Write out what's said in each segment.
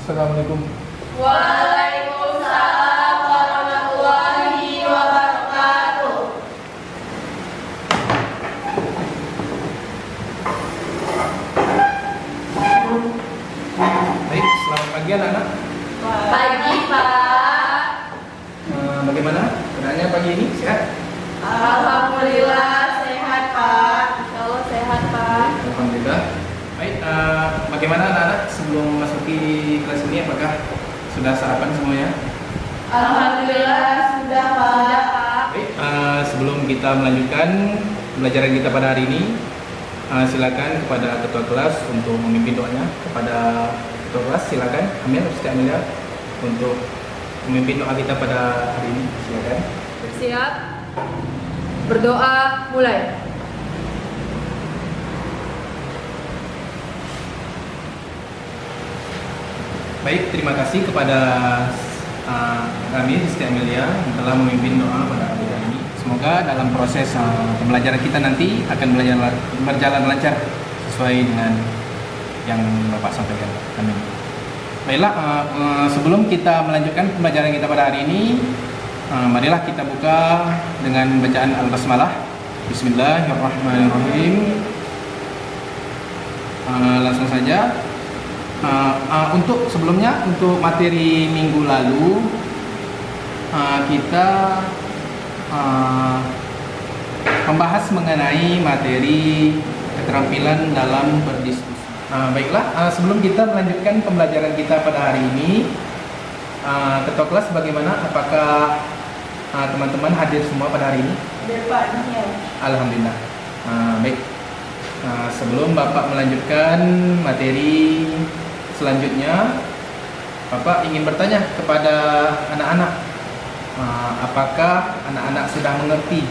Assalamualaikum. Waalaikumsalam warahmatullahi wabarakatuh. Baik, selamat pagi anak-anak. Pagi, Pak. Bagaimana keadaannya pagi ini? Sehat? Alhamdulillah sehat, Pak. Insyaallah sehat, Pak. Alhamdulillah. Baik, bagaimana anak-anak sebelum masuki kelas ini? Apakah sudah sarapan semuanya? Alhamdulillah sudah, Pak. Baik, sebelum kita melanjutkan pembelajaran kita pada hari ini, silakan kepada ketua kelas untuk memimpin doanya. Kepada ketua kelas silakan Amir, Ustaz Amelia untuk memimpin doa kita pada hari ini. Silakan. Siap. Berdoa mulai. Baik, terima kasih kepada kami Ustaz Amelia yang telah memimpin doa pada hari ini. Semoga dalam proses pembelajaran kita nanti akan berjalan lancar sesuai dengan yang Bapak sampaikan. Amin. Baiklah, sebelum kita melanjutkan pembelajaran kita pada hari ini, marilah kita buka dengan bacaan Al-Basmalah. Bismillahirrahmanirrahim. Langsung saja. Untuk sebelumnya, untuk materi minggu lalu kita membahas mengenai materi keterampilan dalam berdiskusi. Baiklah, sebelum kita melanjutkan pembelajaran kita pada hari ini, ketua kelas bagaimana? Apakah teman-teman hadir semua pada hari ini? Depannya. Alhamdulillah. Baik. Sebelum Bapak melanjutkan materi selanjutnya, Bapak ingin bertanya kepada anak-anak, apakah anak-anak sudah mengerti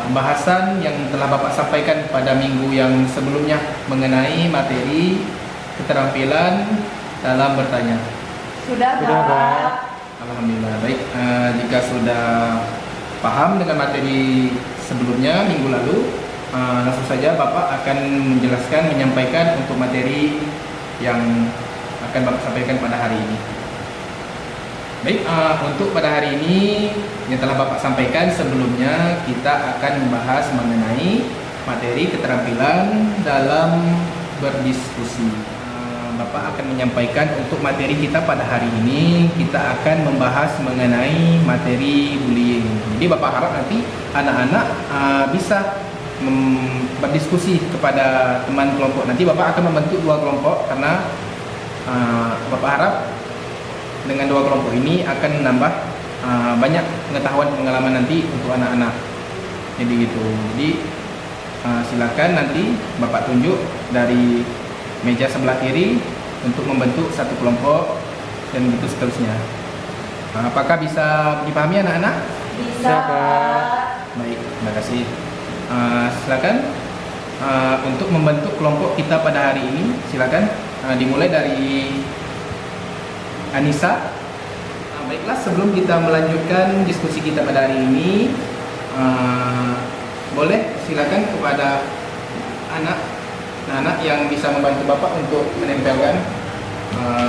pembahasan yang telah Bapak sampaikan pada minggu yang sebelumnya mengenai materi keterampilan dalam bertanya? Sudah, Pak. Alhamdulillah. Baik, jika sudah paham dengan materi sebelumnya minggu lalu, langsung saja Bapak akan menjelaskan, menyampaikan untuk materi yang akan Bapak sampaikan pada hari ini. Baik, untuk pada hari ini yang telah Bapak sampaikan sebelumnya, kita akan membahas mengenai materi keterampilan dalam berdiskusi. Bapak akan menyampaikan untuk materi kita pada hari ini, kita akan membahas mengenai materi bullying. Jadi Bapak harap nanti anak-anak bisa berdiskusi kepada teman kelompok. Nanti Bapak akan membentuk dua kelompok karena Bapak harap dengan dua kelompok ini akan menambah banyak pengetahuan pengalaman nanti untuk anak-anak. Jadi gitu. Jadi silakan nanti Bapak tunjuk dari meja sebelah kiri untuk membentuk satu kelompok dan begitu seterusnya. Apakah bisa dipahami anak-anak? Bisa, Pak. Baik, terima kasih. Silakan untuk membentuk kelompok kita pada hari ini, silakan dimulai dari Anissa. Baiklah, sebelum kita melanjutkan diskusi kita pada hari ini, boleh silakan kepada anak yang bisa membantu Bapak untuk menempelkan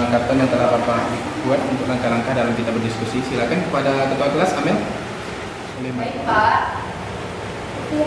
karton yang telah Bapak buat untuk langkah-langkah dalam kita berdiskusi. Silakan kepada ketua kelas, Amin. Baik, Pak. Iya.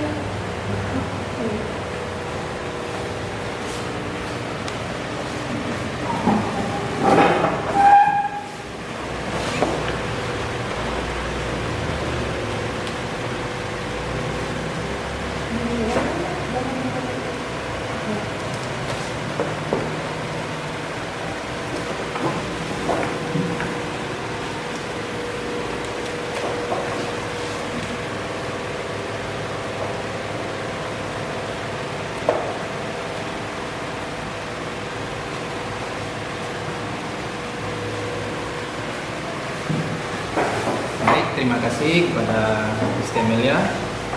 Terima kasih kepada Gusti Amelia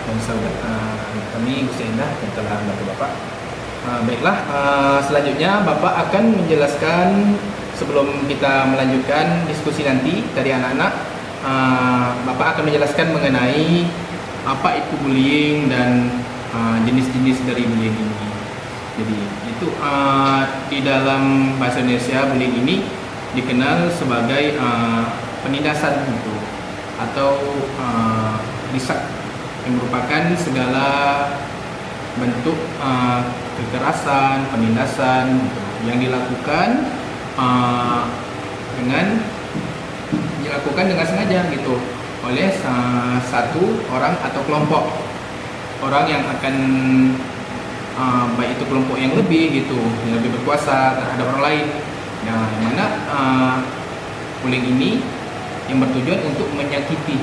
dan saudara kami Gusti Indah yang telah membantu Bapak. Baiklah, selanjutnya Bapak akan menjelaskan sebelum kita melanjutkan diskusi nanti dari anak-anak. Bapak akan menjelaskan mengenai apa itu bullying dan jenis-jenis dari bullying ini. Jadi itu di dalam bahasa Indonesia bullying ini dikenal sebagai penindasan gitu, atau risak, yang merupakan segala bentuk kekerasan, penindasan gitu, yang dilakukan dengan sengaja gitu oleh satu orang atau kelompok orang yang akan baik itu kelompok yang lebih berkuasa terhadap orang lain. Nah, yang mana bullying ini yang bertujuan untuk menyakiti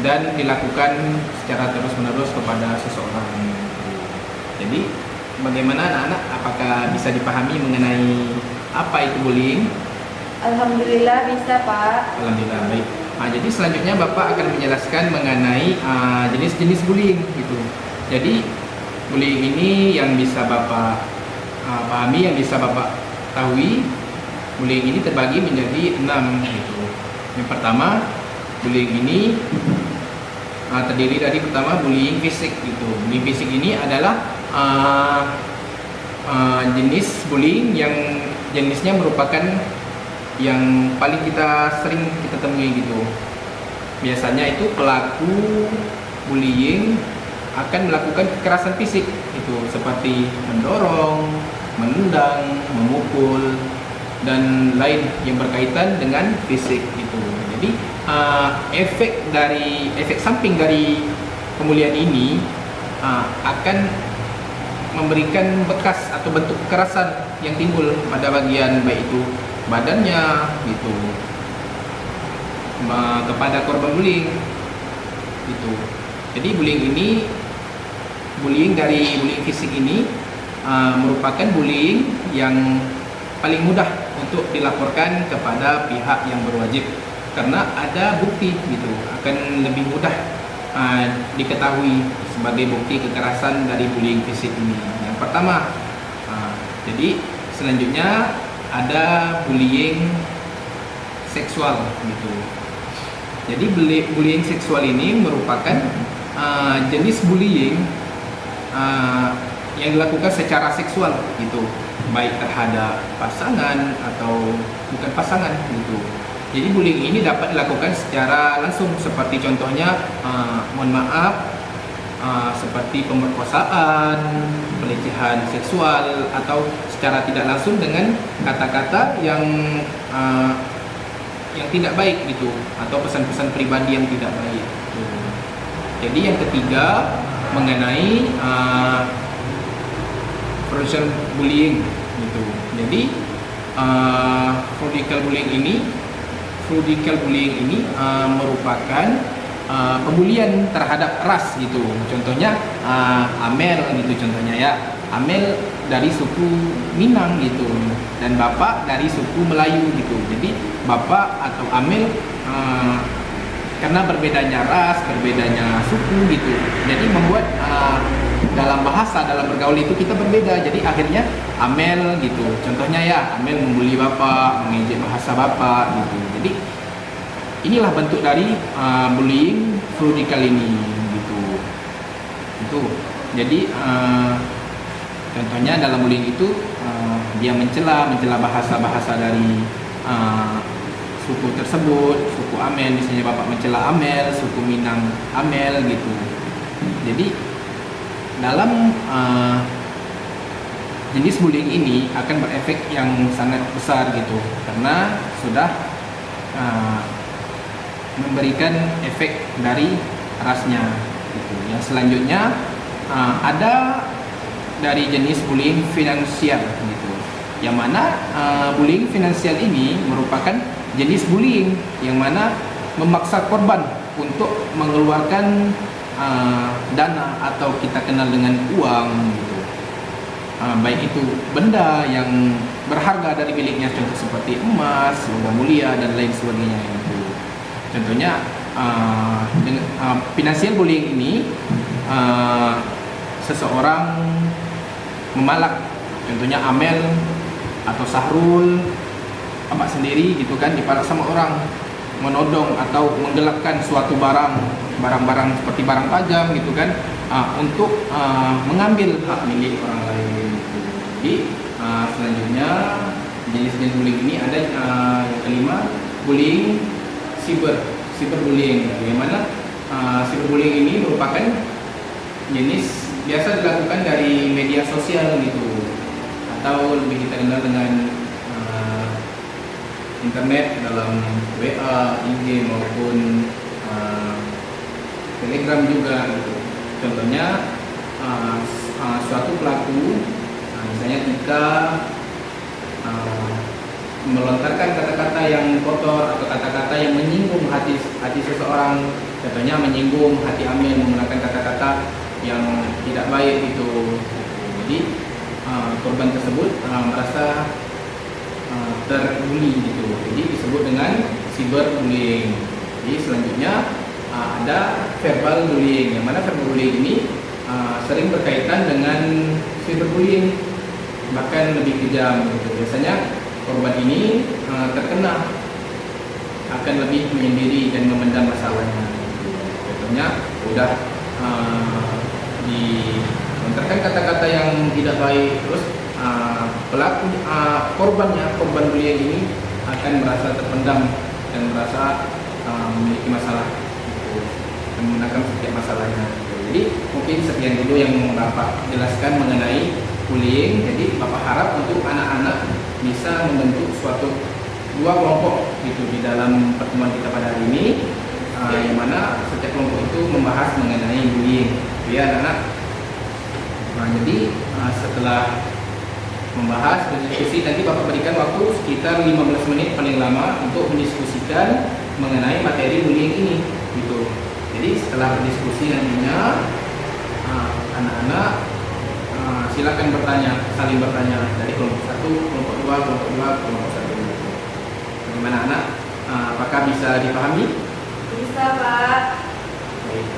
dan dilakukan secara terus-menerus kepada seseorang. Jadi, bagaimana anak-anak? Apakah bisa dipahami mengenai apa itu bullying? Alhamdulillah bisa, Pak. Alhamdulillah, baik. Jadi selanjutnya Bapak akan menjelaskan mengenai jenis-jenis bullying gitu. Jadi bullying ini yang bisa Bapak pahami, yang bisa Bapak ketahui, bullying ini terbagi menjadi 6 gitu. Yang pertama, bullying ini terdiri dari pertama bullying fisik gitu. Bullying fisik ini adalah jenis bullying yang jenisnya merupakan yang paling sering kita temui gitu. Biasanya itu pelaku bullying akan melakukan kekerasan fisik itu, seperti mendorong, menendang, memukul, dan lain yang berkaitan dengan fisik itu. Jadi efek samping dari pembulian ini akan memberikan bekas atau bentuk kekerasan yang timbul pada bagian baik itu badannya gitu, kepada korban bullying gitu. Jadi bullying fisik ini merupakan bullying yang paling mudah untuk dilaporkan kepada pihak yang berwajib, karena ada bukti gitu, akan lebih mudah diketahui sebagai bukti kekerasan dari bullying fisik ini. Yang pertama, jadi selanjutnya ada bullying seksual gitu. Jadi bullying seksual ini merupakan jenis bullying yang dilakukan secara seksual gitu, baik terhadap pasangan atau bukan pasangan gitu. Jadi bullying ini dapat dilakukan secara langsung, seperti contohnya mohon maaf, seperti pemerkosaan, pelecehan seksual, atau secara tidak langsung dengan kata-kata yang tidak baik gitu, atau pesan-pesan pribadi yang tidak baik gitu. Jadi yang ketiga mengenai frontal bullying gitu. Jadi frontal bullying ini merupakan pembulian terhadap ras gitu. Contohnya Amel gitu, contohnya ya. Amel dari suku Minang gitu, dan Bapak dari suku Melayu gitu. Jadi Bapak atau Amel karena berbedanya ras, berbedanya suku gitu, jadi membuat dalam bahasa, dalam bergaul itu kita berbeda. Jadi akhirnya Amel gitu, contohnya ya, Amel membuli Bapak, mengejek bahasa Bapak gitu. Jadi inilah bentuk dari bullying frontal ini gitu. Itu jadi contohnya dalam bullying itu dia mencela bahasa-bahasa dari suku tersebut, suku Amel, misalnya Bapak mencela Amel, suku Minang Amel gitu. Jadi dalam jenis bullying ini akan berefek yang sangat besar gitu, karena sudah memberikan efek dari rasnya gitu. Yang selanjutnya ada dari jenis bullying finansial gitu, yang mana bullying finansial ini merupakan jenis bullying yang mana memaksa korban untuk mengeluarkan dana atau kita kenal dengan uang gitu. Baik itu benda yang berharga dari miliknya, contoh seperti emas, logam mulia, dan lain sebagainya gitu. Contohnya financial bullying ini seseorang memalak, contohnya Amel atau Sahrul, Bapak sendiri gitu kan, dipalak sama orang, menodong atau menggelapkan suatu barang-barang seperti barang tajam gitu kan, untuk mengambil hak milik orang lain. Jadi selanjutnya jenis-jenis bullying ini ada yang kelima, bullying cyberbullying. Yang mana cyberbullying ini merupakan jenis biasa dilakukan dari media sosial gitu, atau lebih kita kenal dengan internet dalam WA, IG maupun Telegram juga gitu. Contohnya suatu pelaku misalnya jika melontarkan kata-kata yang kotor atau kata-kata yang menyinggung hati seseorang, contohnya menyinggung hati Amin menggunakan kata-kata yang tidak baik itu. Jadi korban tersebut merasa terbully gitu. Jadi disebut dengan cyberbullying. Jadi selanjutnya ada verbal bullying. Yang mana verbal bullying ini sering berkaitan dengan cyberbullying, bahkan lebih kejam gitu. Biasanya korban ini terkena akan lebih menyendiri dan memendam masalahnya. Contohnya udah dilontarkan kata-kata yang tidak baik, terus pelaku korban bullying ini akan merasa terpendam dan merasa memiliki masalah gitu, dan menggunakan setiap masalahnya. Jadi mungkin sekian dulu yang Bapak jelaskan mengenai bullying. Jadi Bapak harap untuk anak-anak bisa membentuk suatu dua kelompok gitu di dalam pertemuan kita pada hari ini, yang mana setiap kelompok itu membahas mengenai bullying. Ya anak-anak. Jadi setelah membahas dan diskusi, nanti Bapak berikan waktu sekitar 15 menit paling lama untuk mendiskusikan mengenai materi bullying ini gitu. Jadi setelah berdiskusi nantinya anak-anak silakan saling bertanya dari kelompok 1, kelompok 2, kelompok 2, kelompok 1. Bagaimana anak? Apakah bisa dipahami? Bisa, Pak. Baik.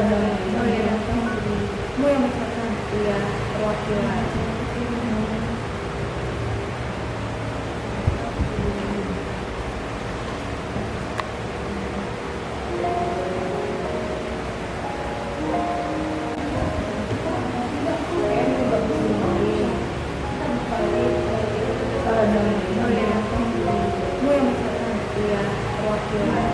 Oh iya, kamu yang misalkan iya perwakilan. Em juga bisa ngomongin. Oh iya, kamu yang misalkan iya perwakilan.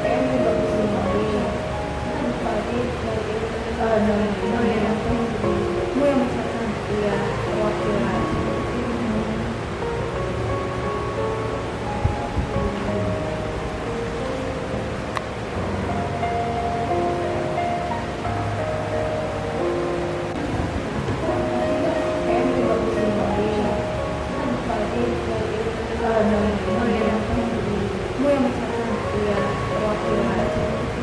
Em juga bisa ngomongin. Oh iya, kamu yang misalkan iya perwakilan. Em juga bisa ngomongin. Oh iya, kamu yang misalkan iya perwakilan.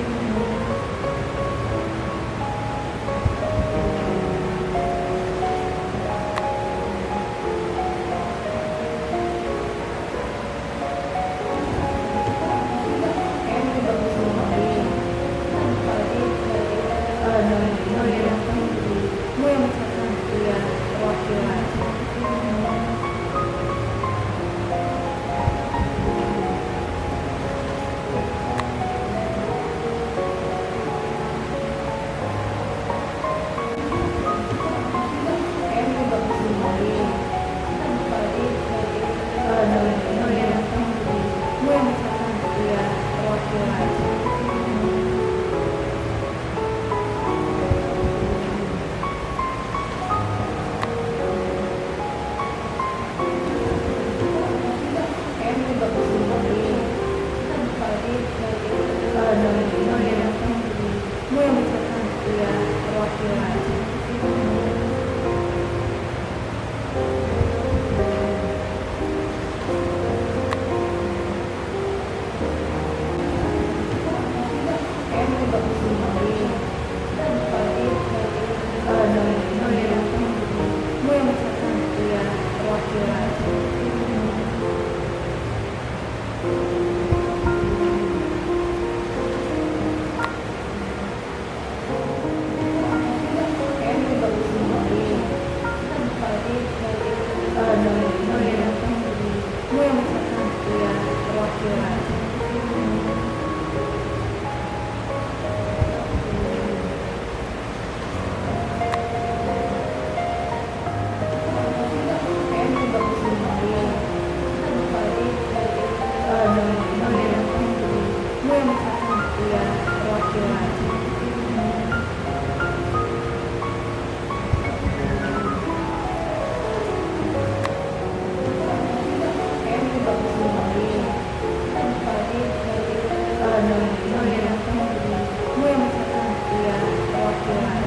Em juga bisa ngomongin. Oh iya, kamu yang misalkan iya perwakilan. Em juga bisa ngomongin. Oh iya, kamu yang misalkan iya perwakilan. Em juga bisa ngomongin. Oh iya, kamu yang misalkan iya perwakilan. Em juga bisa ngomongin. Oh iya, kamu yang misalkan iya perwakilan. Em juga bisa ngomongin. Oh iya, kamu yang misalkan iya perwakilan. Em juga bisa ngomongin. Oh iya, kamu yang misalkan iya perwakilan. Em juga bisa ngomongin. Oh iya, kamu yang misalkan iya perwakilan.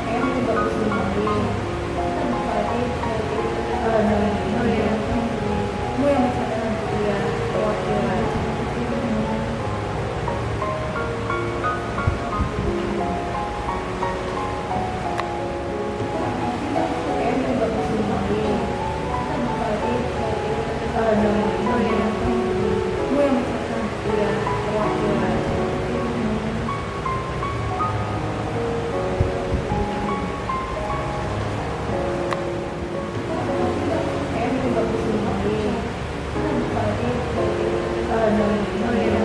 Em juga bisa ngomongin. Oh iya, kamu yang misalkan iya perwakilan. Em juga bisa ngomongin. Oh iya, kamu yang misalkan iya perwakilan. Em juga bisa ngomongin. Oh iya,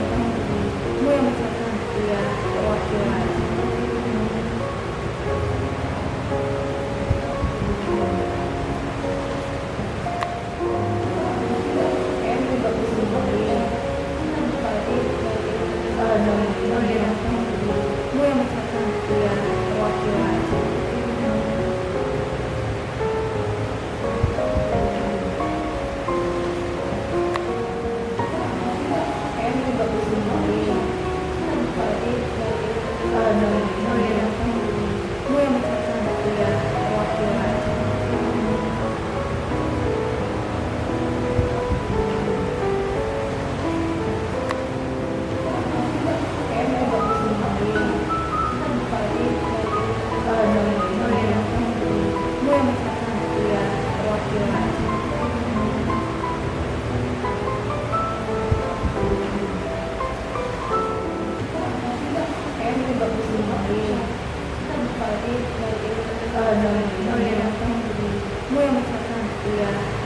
kamu yang misalkan iya perwakilan. Em juga bisa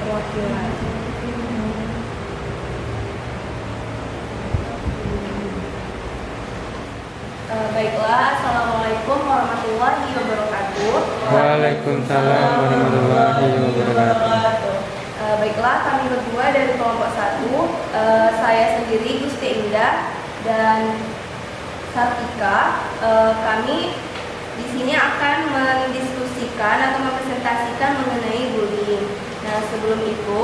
perwakilan. Baiklah, Assalamualaikum warahmatullahi wabarakatuh. Waalaikumsalam warahmatullahi wabarakatuh. Baiklah, kami berdua dari kelompok 1, saya sendiri Gusti Indah dan Sartika. Kami di sini akan mendiskusikan atau mempresentasikan mengenai bullying. Nah, sebelum itu,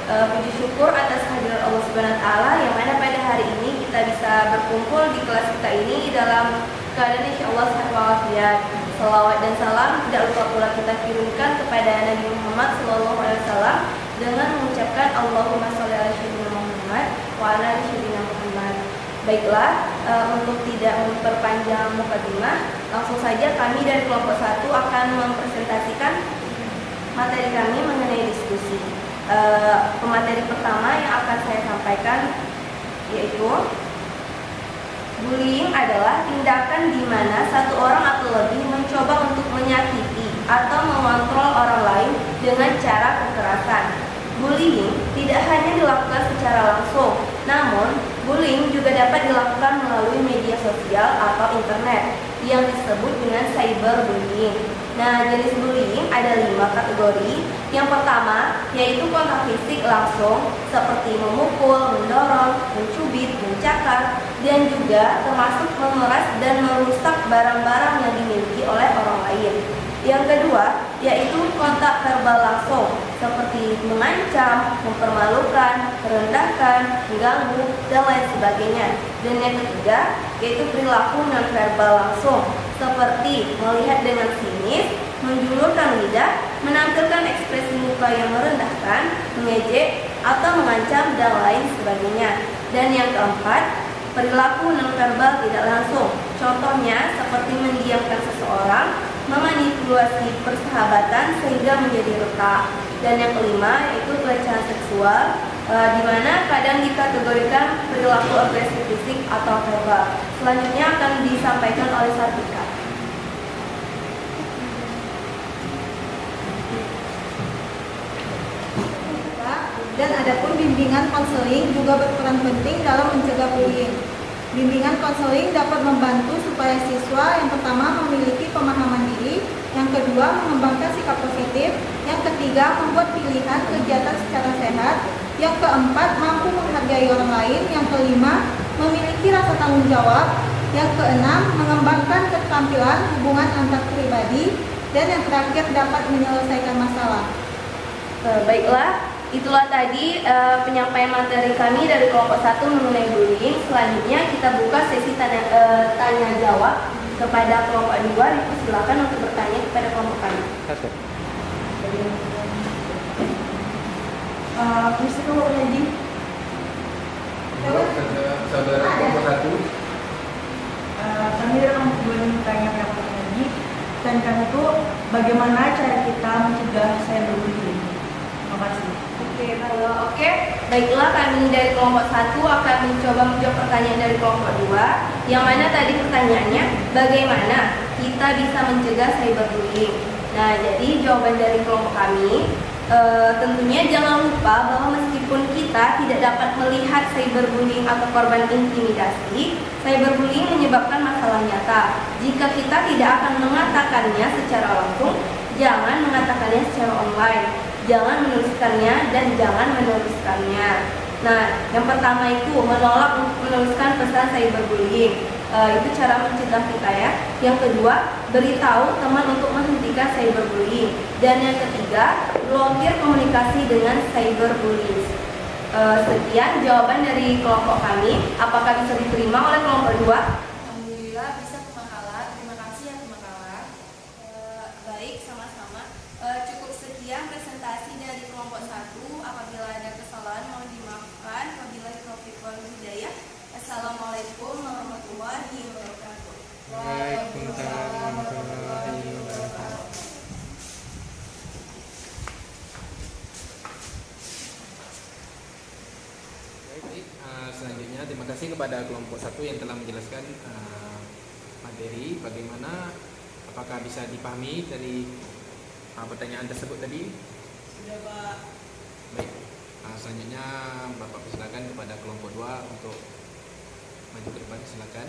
puji syukur atas kehadiran Allah Subhanahu wa taala yang mana pada hari ini kita bisa berkumpul di kelas kita ini dalam keadaan insyaallah sehat walafiat. Salawat dan salam tidak lupa pula kita kirimkan kepada Nabi Muhammad SAW dengan mengucapkan Allahumma sholli ala sayyidina Muhammad wa ala ali sayyidina Muhammad. Baiklah, untuk tidak memperpanjang mukadimah, langsung saja kami dari kelompok 1 akan mempresentasikan materi kami mengenai diskusi. Pemateri pertama yang akan saya sampaikan yaitu bullying adalah tindakan di mana satu orang atau lebih mencoba untuk menyakiti atau mengontrol orang lain dengan cara kekerasan. Bullying tidak hanya dilakukan secara langsung, namun bullying juga dapat dilakukan melalui media sosial atau internet yang disebut dengan cyberbullying. Nah, jenis bullying ada 5 kategori. Yang pertama yaitu kontak fisik langsung seperti memukul, mendorong, mencubit, mencakar, dan juga termasuk memeras dan merusak barang-barang yang dimiliki oleh orang lain. Yang kedua yaitu kontak verbal langsung seperti mengancam, mempermalukan, merendahkan, mengganggu, dan lain sebagainya. Dan yang ketiga yaitu perilaku non verbal langsung seperti melihat dengan sinis, menjulurkan lidah, menampilkan ekspresi muka yang merendahkan, mengejek, atau mengancam, dan lain sebagainya. Dan yang keempat, perilaku nonverbal tidak langsung. Contohnya seperti mendiamkan seseorang, memanipulasi persahabatan sehingga menjadi retak. Dan yang kelima yaitu pelecehan seksual, di mana kadang dikategorikan perilaku agresif fisik atau verbal. Selanjutnya akan disampaikan oleh Sartika. Dan adapun bimbingan konseling juga berperan penting dalam mencegah bullying. Bimbingan konseling dapat membantu supaya siswa yang pertama memiliki pemahaman diri, yang kedua mengembangkan sikap positif, yang ketiga membuat pilihan kegiatan secara sehat, yang keempat mampu menghargai orang lain, yang kelima memiliki rasa tanggung jawab, yang keenam mengembangkan keterampilan hubungan antar pribadi, dan yang terakhir dapat menyelesaikan masalah. Baiklah, itulah tadi penyampaian materi kami dari kelompok 1 mengenai bullying. Selanjutnya kita buka sesi tanya jawab kepada kelompok 2. Silakan untuk bertanya kepada kelompok kami. Mesti keluar lagi. Saudara kelompok 1. Kami dari kelompok 2 ini bertanya kepada lagi. Dan kami itu bagaimana cara kita mencegah cyberbullying? Terima kasih. Oke, baiklah, kami dari kelompok 1 akan mencoba menjawab pertanyaan dari kelompok 2. Yang mana tadi pertanyaannya, bagaimana kita bisa mencegah cyberbullying? Nah, jadi jawaban dari kelompok kami, tentunya jangan lupa bahwa meskipun kita tidak dapat melihat cyberbullying atau korban intimidasi, cyberbullying menyebabkan masalah nyata. Jika kita tidak akan mengatakannya secara langsung, jangan mengatakannya secara online. Jangan menuliskannya dan jangan menuliskannya. Nah, yang pertama itu menolak untuk menuliskan pesan cyberbullying. Itu cara mencegah kita ya. Yang kedua, beritahu teman untuk menghentikan cyberbullying. Dan yang ketiga, blokir komunikasi dengan cyberbullying. Sekian jawaban dari kelompok kami. Apakah bisa diterima oleh kelompok 2? Alhamdulillah bisa Kemakala. Terima kasih ya Kemakala. Baik, sama-sama. Cukup sekian presentasi dari kelompok 1. Apabila ada kesalahan mohon dimaafkan. Wabillahi taufiq wal hidayah. Assalamualaikum warahmatullahi wabarakatuh. Waalaikumsalam warahmatullahi wabarakatuh. Baik, selanjutnya terima kasih kepada kelompok 1 yang telah menjelaskan materi bagaimana, apakah bisa dipahami dari pertanyaan tersebut tadi? Sudah, Pak. Baik. selanjutnya Bapak persilakan kepada kelompok 2 untuk maju ke depan, silakan.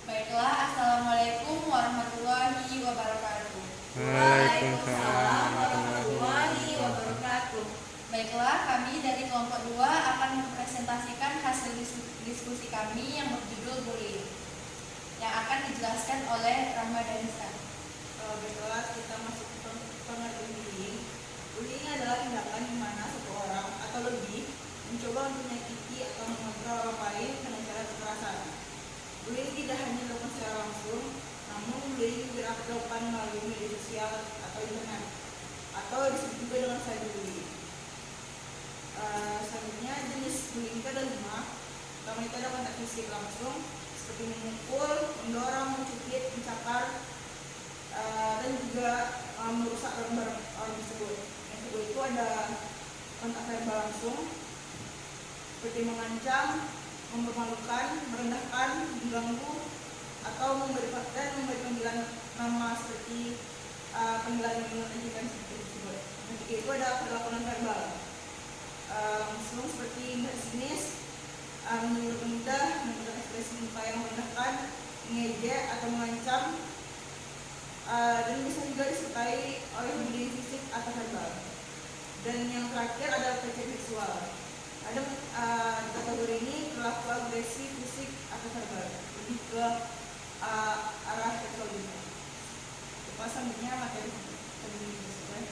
Baiklah, Assalamualaikum warahmatullahi wabarakatuh. Waalaikumsalam warahmatullahi wabarakatuh. Baiklah, kami dari kelompok 2 akan mempresentasikan hasil diskusi kami yang berjudul bullying, yang akan dijelaskan oleh Rahma Danisa. Baiklah, kita masuk ke pengertian bullying. Bullying adalah tindakan di mana satu orang atau lebih mencoba untuk menyakiti atau mengontrol orang lain dengan cara kekerasan. Bullying tidak hanya dilakukan secara langsung, namun bullying juga dapat dilakukan melalui media sosial atau internet, atau disebut juga dengan cyberbullying. Selanjutnya jenis bullying itu ada 5. Pertama itu ada kontak fisik langsung, seperti memukul, mendorong, mencubit, mencakar, dan juga merusak barang-barang orang tersebut. Yang kedua itu ada kontak verbal langsung, seperti mengancam, mempermalukan, merendahkan, mengganggu, atau memberi panggilan nama seperti panggilan ajudan seperti tersebut. Yang ketiga itu ada perlakuan verbal langsung, seperti sinis, menyuruh mudah, menggunakan ekspresi muka yang merendahkan, mengejek atau mengancam, dan bisa juga disertai oleh bullying fisik atau verbal. Dan yang terakhir adalah pelecehan seksual. Ada di kategori ini perilaku agresif fisik atau verbal, lebih ke arah seksual juga. Selanjutnya materi sesuai.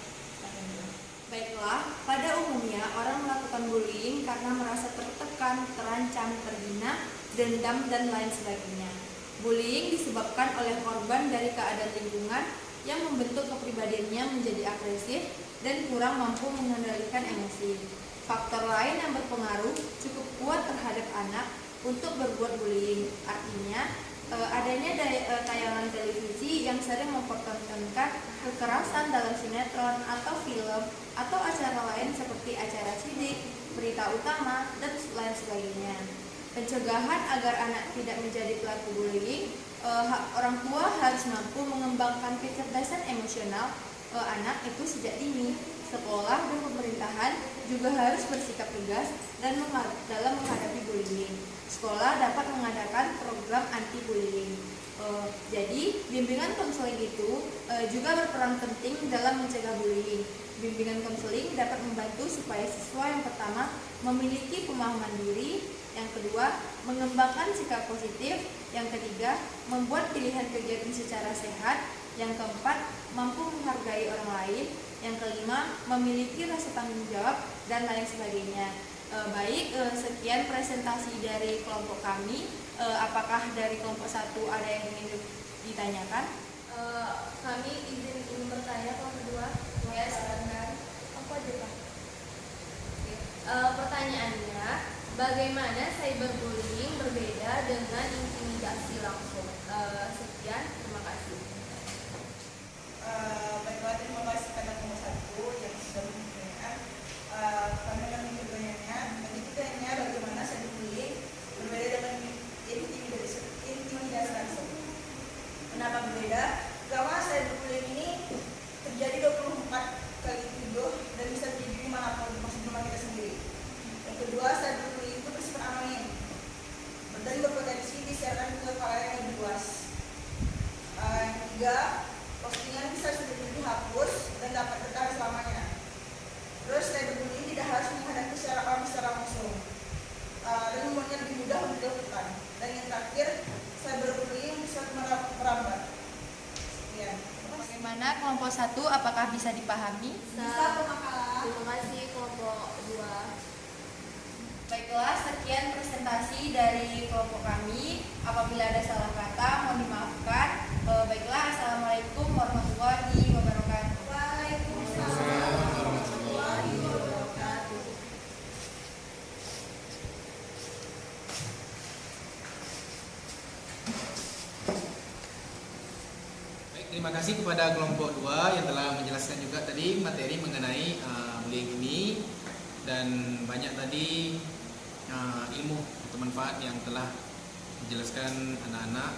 Baiklah, pada umumnya orang melakukan bullying karena merasa tertekan, terancam, terhina, dendam, dan lain sebagainya. Bullying disebabkan oleh korban dari keadaan lingkungan yang membentuk kepribadiannya menjadi agresif dan kurang mampu mengendalikan emosi. Faktor lain yang berpengaruh cukup kuat terhadap anak untuk berbuat bullying. Artinya, adanya tayangan televisi yang sering mempertontonkan kekerasan dalam sinetron atau film atau acara lain seperti acara sidik, berita utama, dan lain sebagainya. Pencegahan agar anak tidak menjadi pelaku bullying, orang tua harus mampu mengembangkan kecerdasan emosional anak itu sejak dini. Sekolah dan pemerintahan juga harus bersikap tegas dan dalam menghadapi bullying. Sekolah dapat mengadakan program anti-bullying. Jadi, bimbingan konseling itu juga berperan penting dalam mencegah bullying. Bimbingan konseling dapat membantu supaya siswa yang pertama memiliki pemahaman diri, yang kedua mengembangkan sikap positif, yang ketiga membuat pilihan kegiatan secara sehat, yang keempat mampu menghargai orang lain, yang kelima memiliki rasa tanggung jawab, dan lain sebagainya. Sekian presentasi dari kelompok kami. Apakah dari kelompok 1 ada yang ingin ditanyakan? Kami ingin bertanya kalau kedua. Ya, silakan. Apa aja Pak? Pertanyaannya, bagaimana cyberbullying berbeda dengan intimidasi langsung? Sekian, terima kasih. Baiklah, terima kasih kepada nomor 1 yang sudah memberikan. Kami akan mencobayanya. Nanti kita tanya bagaimana cyberbullying berbeda dengan intimidasi langsung. Kenapa berbeda? Karena cyberbullying ini terjadi 24 kali 7 dan bisa terjadi dimanapun, termasuk rumah kita sendiri. Yang kedua, cyberbullying itu bersifat anonim dan berpotensi disiarkan ke kalayak yang lebih luas. Yang ketiga, postingan bisa sudah dihapus dan dapat bertahan selamanya. Terus cyberbullying tidak harus menghadapi secara langsung dan umumnya lebih mudah untuk dilakukan. Dan yang terakhir, cyberbullying bisa merambat. Sekian. Bagaimana kelompok 1, apakah bisa dipahami? Bisa pemakalan. Terima kasih kelompok 2. Baiklah, sekian presentasi dari kelompok kami. Apabila ada salah kata, mohon dimaafkan. Baiklah, Assalamualaikum warahmatullahi wabarakatuh. Waalaikumsalam warahmatullahi wabarakatuh. Baik, terima kasih kepada kelompok 2 yang telah menjelaskan juga tadi materi mengenai bullying ini, dan banyak tadi ilmu atau manfaat yang telah menjelaskan anak-anak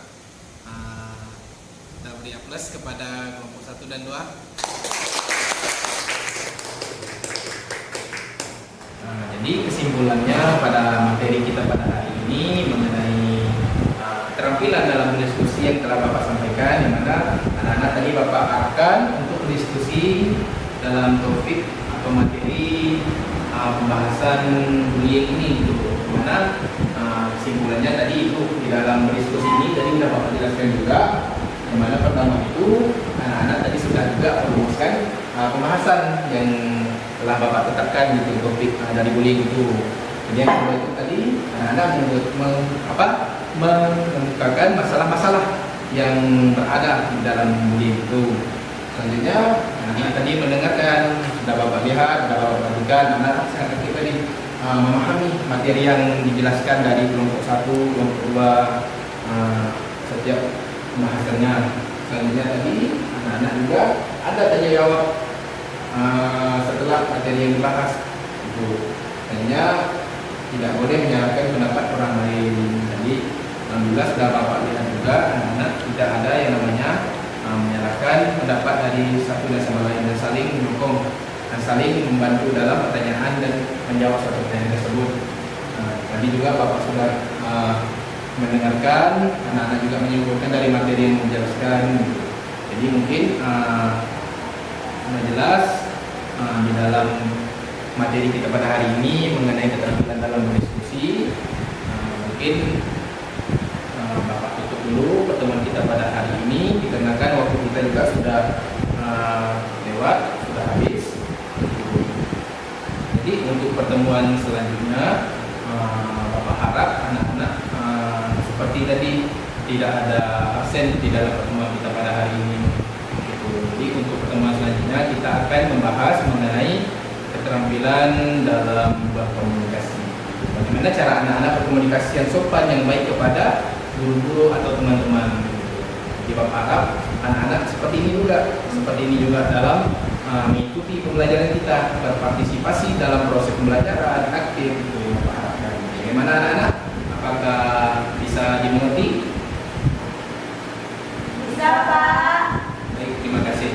kita beri aplaus kepada kelompok 1 dan 2. Jadi kesimpulannya pada materi kita pada hari ini mengenai keterampilan dalam berdiskusi yang telah Bapak sampaikan, yang mana anak-anak tadi Bapak arahkan untuk berdiskusi dalam topik atau materi pembahasan bullying ini gitu. Mana kesimpulannya tadi itu di dalam berdiskusi ini tadi sudah Bapak jelaskan juga, yang mana pertama itu anak-anak tadi sudah juga merumuskan pembahasan yang telah Bapak tetapkan gitu topik dari bullying itu. Jadi yang kedua itu tadi anak-anak mengemukakan masalah-masalah yang berada di dalam bullying itu. Selanjutnya anak-anak tadi mendengarkan, sudah Bapak lihat, sudah Bapak perhatikan, anak-anak sangat aktif tadi memahami materi yang dijelaskan dari kelompok 1, kelompok 2, setiap pembahasannya. Selanjutnya tadi anak-anak juga ada tanya jawab setelah materi yang dibahas itu. Hanya tidak boleh menyalahkan pendapat orang lain. Jadi alhamdulillah sudah Bapak lihat juga anak-anak tidak ada yang namanya menyalahkan pendapat dari satu dan sama lain, dan saling mendukung dan saling membantu dalam pertanyaan dan menjawab suatu pertanyaan tersebut. Tadi juga Bapak sudah mendengarkan, anak-anak juga menyimpulkan dari materi yang menjelaskan. Jadi mungkin jelas di dalam materi kita pada hari ini mengenai keterampilan dalam berdiskusi. Mungkin Bapak tutup dulu pertemuan kita pada hari ini, dikarenakan waktu kita juga sudah lewat, sudah habis. Jadi untuk pertemuan selanjutnya Bapak harap anak-anak seperti tadi tidak ada absen di dalam pertemuan kita pada hari ini. Jadi untuk pertemuan selanjutnya kita akan membahas mengenai keterampilan dalam berkomunikasi. Bagaimana cara anak-anak berkomunikasi yang sopan, yang baik kepada guru-guru atau teman-teman. Jadi Bapak harap anak-anak seperti ini juga dalam mengikuti pembelajaran kita, berpartisipasi dalam proses pembelajaran aktif. Bapak harapkan. Bagaimana anak-anak? Apakah bisa dimengerti? Bisa, Pak. Baik, terima kasih.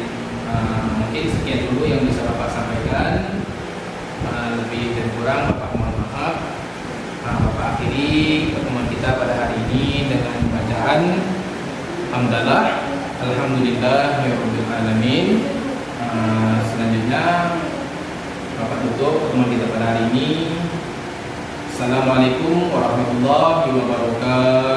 Mungkin sekian dulu yang bisa Bapak sampaikan. Lebih dan kurang Bapak mohon maaf. Bapak akhiri pertemuan kita pada hari ini dengan bacaan hamdalah, alhamdulillahirabbil alamin. Selanjutnya Bapak tutup pertemuan kita pada hari ini. Assalamualaikum warahmatullahi wabarakatuh.